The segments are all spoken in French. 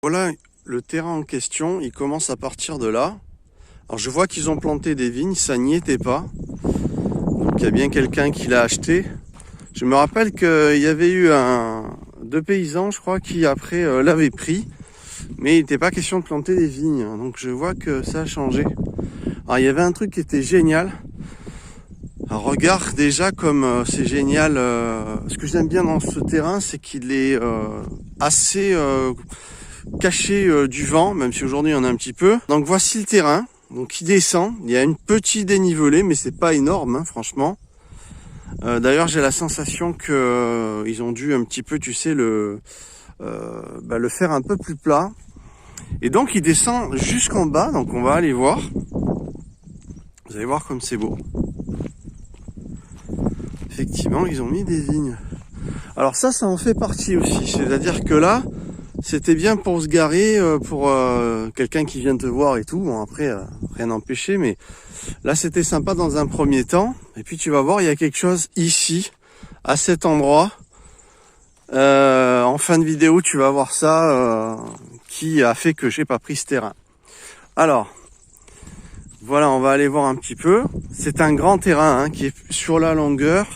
Voilà le terrain en question, il commence à partir de là. Alors je vois qu'ils ont planté des vignes, ça n'y était pas. Donc il y a bien quelqu'un qui l'a acheté. Je me rappelle qu'il y avait eu deux paysans, je crois, qui après l'avaient pris. Mais il n'était pas question de planter des vignes. Donc je vois que ça a changé. Alors il y avait un truc qui était génial. Alors, regarde déjà comme c'est génial. Ce que j'aime bien dans ce terrain, c'est qu'il est assez caché du vent, même si aujourd'hui il y en a un petit peu. Donc voici le terrain. Donc il descend. Il y a une petite dénivelée, mais c'est pas énorme, hein, franchement. D'ailleurs, j'ai la sensation que ils ont dû un petit peu, tu sais, le faire un peu plus plat. Et donc il descend jusqu'en bas. Donc on va aller voir. Vous allez voir comme c'est beau. Effectivement, ils ont mis des vignes. Alors ça en fait partie aussi. C'est-à-dire que là, c'était bien pour se garer, pour quelqu'un qui vient te voir et tout. Bon, après, rien n'empêchait, mais là, c'était sympa dans un premier temps. Et puis, tu vas voir, il y a quelque chose ici, à cet endroit. En fin de vidéo, tu vas voir ça, qui a fait que j'ai pas pris ce terrain. Alors, voilà, on va aller voir un petit peu. C'est un grand terrain qui est sur la longueur.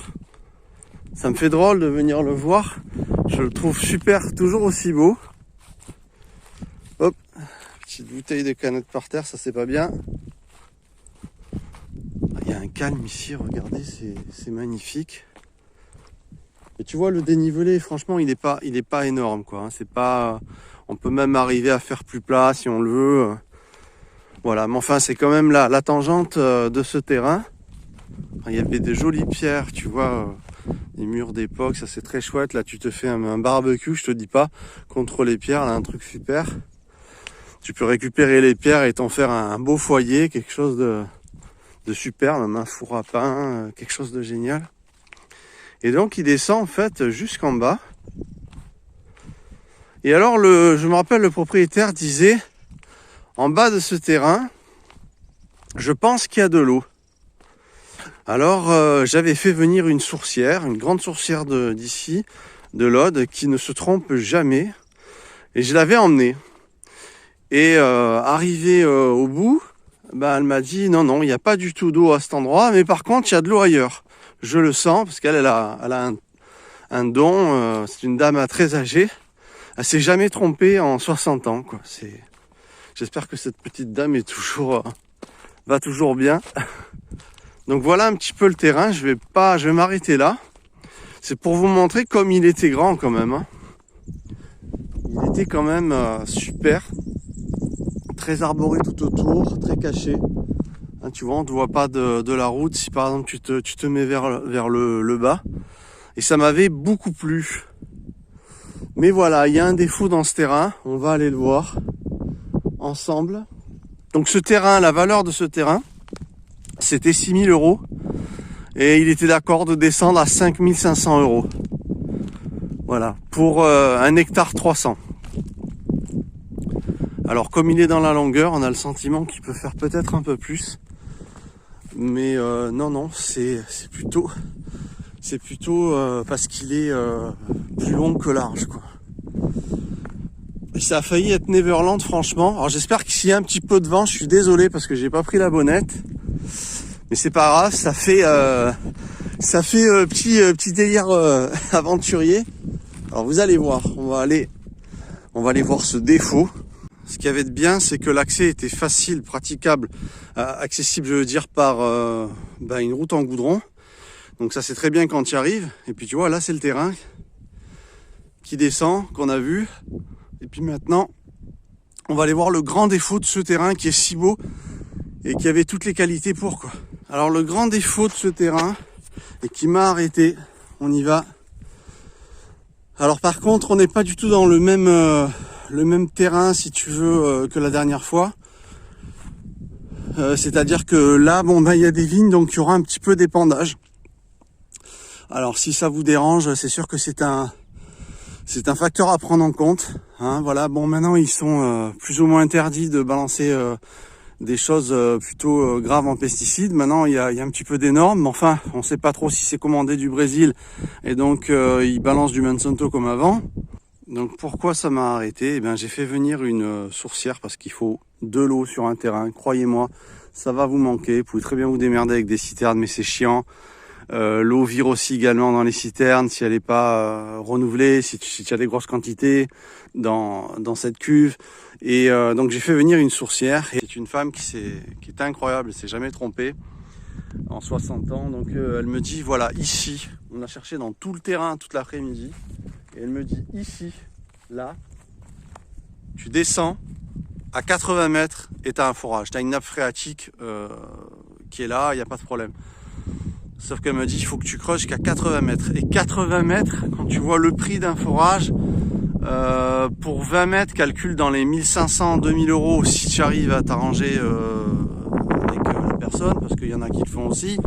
Ça me fait drôle de venir le voir. Je le trouve super, toujours aussi beau. Hop, petite bouteille de canette par terre, ça c'est pas bien. Il y a un calme ici, regardez, c'est magnifique. Et tu vois le dénivelé, franchement, il est pas énorme, quoi. C'est pas, on peut même arriver à faire plus plat si on le veut. Voilà, mais enfin, c'est quand même la tangente de ce terrain. Il y avait des jolies pierres, tu vois, des murs d'époque, ça c'est très chouette. Là, tu te fais un barbecue, je te dis pas, contre les pierres, là, un truc super. Tu peux récupérer les pierres et t'en faire un beau foyer, quelque chose de super, même un four à pain, quelque chose de génial. Et donc, il descend en fait jusqu'en bas. Et alors, je me rappelle, le propriétaire disait, en bas de ce terrain, je pense qu'il y a de l'eau. Alors, j'avais fait venir une sourcière, une grande sourcière d'ici, de l'Aude, qui ne se trompe jamais. Et je l'avais emmenée. Et arrivé au bout, elle m'a dit non, il n'y a pas du tout d'eau à cet endroit, mais par contre, il y a de l'eau ailleurs. Je le sens, parce qu'elle a un don, c'est une dame très âgée. Elle s'est jamais trompée en 60 ans, quoi. J'espère que cette petite dame est va toujours bien. Donc voilà un petit peu le terrain, je vais m'arrêter là. C'est pour vous montrer comme il était grand quand même, hein. Il était quand même super. Très arboré tout autour, très caché. Hein, tu vois, on ne te voit pas de la route si par exemple tu te mets vers le bas. Et ça m'avait beaucoup plu. Mais voilà, il y a un défaut dans ce terrain. On va aller le voir ensemble. Donc ce terrain, la valeur de ce terrain, c'était 6 000 €. Et il était d'accord de descendre à 5 500 €. Voilà, pour 1 hectare 300. Alors comme il est dans la longueur, on a le sentiment qu'il peut faire peut-être un peu plus. Mais non, c'est plutôt parce qu'il est plus long que large, quoi. Et ça a failli être Neverland, franchement. Alors j'espère qu'il y a un petit peu de vent, je suis désolé parce que j'ai pas pris la bonnette. Mais c'est pas grave, ça fait petit délire aventurier. Alors vous allez voir, on va aller voir ce défaut. Ce qu'il y avait de bien, c'est que l'accès était facile, praticable, accessible, je veux dire, par une route en goudron. Donc ça c'est très bien quand tu y arrives. Et puis tu vois, là c'est le terrain qui descend, qu'on a vu. Et puis maintenant, on va aller voir le grand défaut de ce terrain qui est si beau et qui avait toutes les qualités pour, quoi. Alors le grand défaut de ce terrain, et qui m'a arrêté, on y va. Alors par contre, on n'est pas du tout dans le même terrain, si tu veux, que la dernière fois. C'est-à-dire que là, il y a des vignes, donc il y aura un petit peu d'épandage. Alors si ça vous dérange, c'est sûr que c'est un facteur à prendre en compte. Hein, voilà, maintenant ils sont plus ou moins interdits de balancer des choses plutôt graves en pesticides. Maintenant il y a un petit peu des normes, mais enfin on sait pas trop si c'est commandé du Brésil et donc ils balancent du Monsanto comme avant. Donc pourquoi ça m'a arrêté? Eh bien, j'ai fait venir une sourcière parce qu'il faut de l'eau sur un terrain. Croyez-moi, ça va vous manquer. Vous pouvez très bien vous démerder avec des citernes, mais c'est chiant. L'eau vire aussi également dans les citernes si elle n'est pas renouvelée, si tu as des grosses quantités dans cette cuve. Et donc j'ai fait venir une sourcière. C'est une femme qui est incroyable, elle s'est jamais trompée en 60 ans. Donc elle me dit, voilà, ici, on a cherché dans tout le terrain toute l'après-midi. Et elle me dit, ici, là, tu descends à 80 mètres et tu as un forage. Tu as une nappe phréatique qui est là, il n'y a pas de problème. Sauf qu'elle me dit, il faut que tu creuses jusqu'à 80 mètres. Et 80 mètres, quand tu vois le prix d'un forage, pour 20 mètres, calcule dans les 1500, 2000 euros si tu arrives à t'arranger avec la personne, parce qu'il y en a qui le font aussi.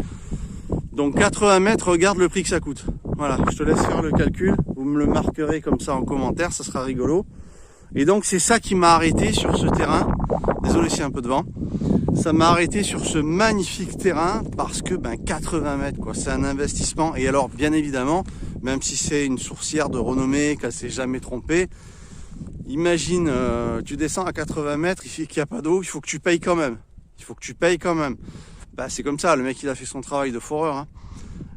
Donc 80 mètres, regarde le prix que ça coûte. Voilà, je te laisse faire le calcul. Vous me le marquerez comme ça en commentaire, ça sera rigolo. Et donc c'est ça qui m'a arrêté sur ce terrain. Désolé s'il y a un peu de vent. Ça m'a arrêté sur ce magnifique terrain parce que 80 mètres, quoi, c'est un investissement. Et alors, bien évidemment, même si c'est une sourcière de renommée, qu'elle s'est jamais trompée, imagine, tu descends à 80 mètres, il fait qu'il n'y a pas d'eau, il faut que tu payes quand même. Il faut que tu payes quand même. C'est comme ça, le mec il a fait son travail de foreur. Hein.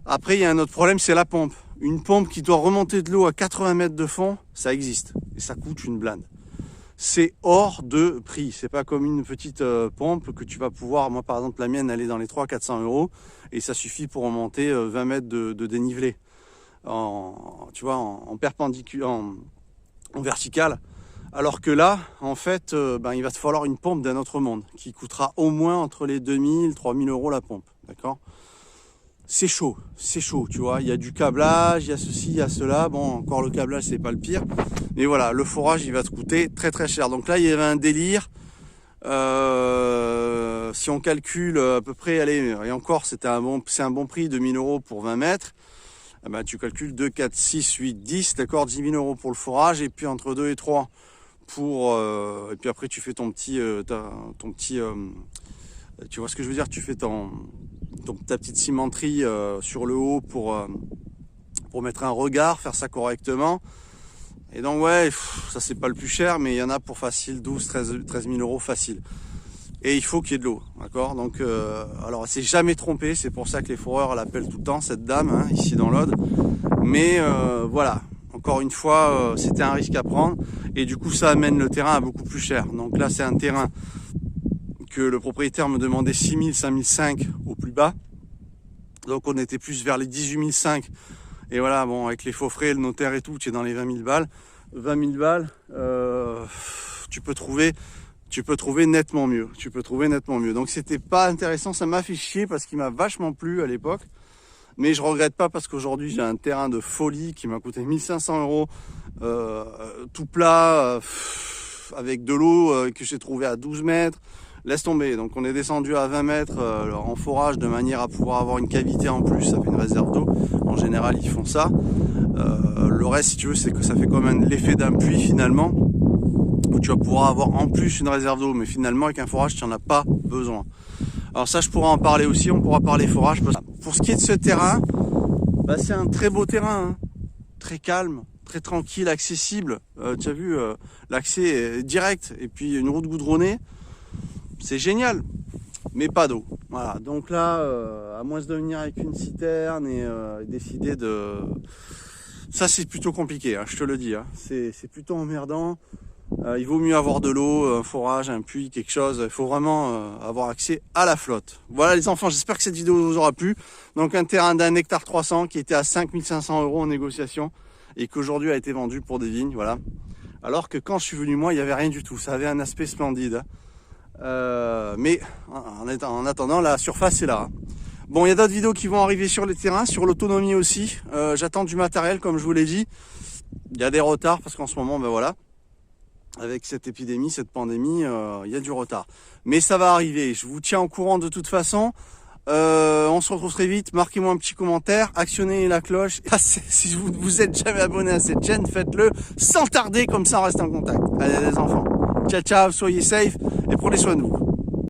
Après, il y a un autre problème, c'est la pompe. Une pompe qui doit remonter de l'eau à 80 mètres de fond, ça existe. Et ça coûte une blinde. C'est hors de prix. C'est pas comme une petite pompe que tu vas pouvoir, moi par exemple la mienne elle est dans les 300-400 euros et ça suffit pour remonter 20 mètres de dénivelé tu vois, en perpendiculaire, en vertical. Alors que là, en fait, il va te falloir une pompe d'un autre monde qui coûtera au moins entre les 2000 3000 euros la pompe. D'accord ? C'est chaud, tu vois, il y a du câblage, il y a ceci, il y a cela, bon, encore le câblage, c'est pas le pire, mais voilà, le forage, il va te coûter très très cher. Donc là, il y avait un délire, si on calcule à peu près, allez, et encore, c'est un bon prix, 2000 euros pour 20 mètres, tu calcules 2, 4, 6, 8, 10, d'accord, 10 000 euros pour le forage, et puis entre 2 et 3 pour, et puis après, tu fais ton petit, tu vois ce que je veux dire, tu fais ta petite cimenterie sur le haut pour mettre un regard, faire ça correctement. Et donc ouais, ça c'est pas le plus cher, mais il y en a pour facile 12, 13 000 euros facile. Et il faut qu'il y ait de l'eau, d'accord. Donc alors elle s'est jamais trompée, c'est pour ça que les foreurs l'appellent tout le temps, cette dame, hein, ici dans l'Aude. Mais voilà, encore une fois, c'était un risque à prendre. Et du coup ça amène le terrain à beaucoup plus cher. Donc là c'est un terrain que le propriétaire me demandait 6 000, 5 500 au plus bas. Donc on était plus vers les 18 500. Et voilà, bon, avec les faux frais, le notaire et tout, tu es dans les 20 000 balles. 20 000 balles, tu peux trouver nettement mieux. Donc c'était pas intéressant, ça m'a fait chier parce qu'il m'a vachement plu à l'époque. Mais je regrette pas parce qu'aujourd'hui j'ai un terrain de folie qui m'a coûté 1500 euros, tout plat, avec de l'eau que j'ai trouvé à 12 mètres. Laisse tomber, donc on est descendu à 20 mètres en forage de manière à pouvoir avoir une cavité en plus, ça fait une réserve d'eau, en général ils font ça. Le reste si tu veux c'est que ça fait quand même l'effet d'un puits finalement, où tu vas pouvoir avoir en plus une réserve d'eau, mais finalement avec un forage tu n'en as pas besoin. Alors ça je pourrais en parler aussi, on pourra parler forage. Pour ce qui est de ce terrain, c'est un très beau terrain, hein. Très calme, très tranquille, accessible, tu as vu, l'accès est direct, et puis une route goudronnée. C'est génial, mais pas d'eau. Voilà, donc là, à moins de venir avec une citerne et décider de... Ça, c'est plutôt compliqué, hein, je te le dis. Hein. C'est plutôt emmerdant. Il vaut mieux avoir de l'eau, un forage, un puits, quelque chose. Il faut vraiment avoir accès à la flotte. Voilà les enfants, j'espère que cette vidéo vous aura plu. Donc un terrain d'1 hectare 300 qui était à 5 500 euros en négociation et qu'aujourd'hui a été vendu pour des vignes. Voilà. Alors que quand je suis venu, moi, il n'y avait rien du tout. Ça avait un aspect splendide. Hein. Mais en attendant, la surface est là. Bon, il y a d'autres vidéos qui vont arriver sur les terrains, sur l'autonomie aussi. J'attends du matériel, comme je vous l'ai dit. Il y a des retards parce qu'en ce moment, voilà, avec cette épidémie, cette pandémie, il y a du retard. Mais ça va arriver. Je vous tiens au courant de toute façon. On se retrouve très vite. Marquez-moi un petit commentaire, actionnez la cloche. Si vous êtes jamais abonné à cette chaîne, faites-le sans tarder, comme ça on reste en contact. Allez les enfants. Ciao, ciao, soyez safe et prenez soin de vous.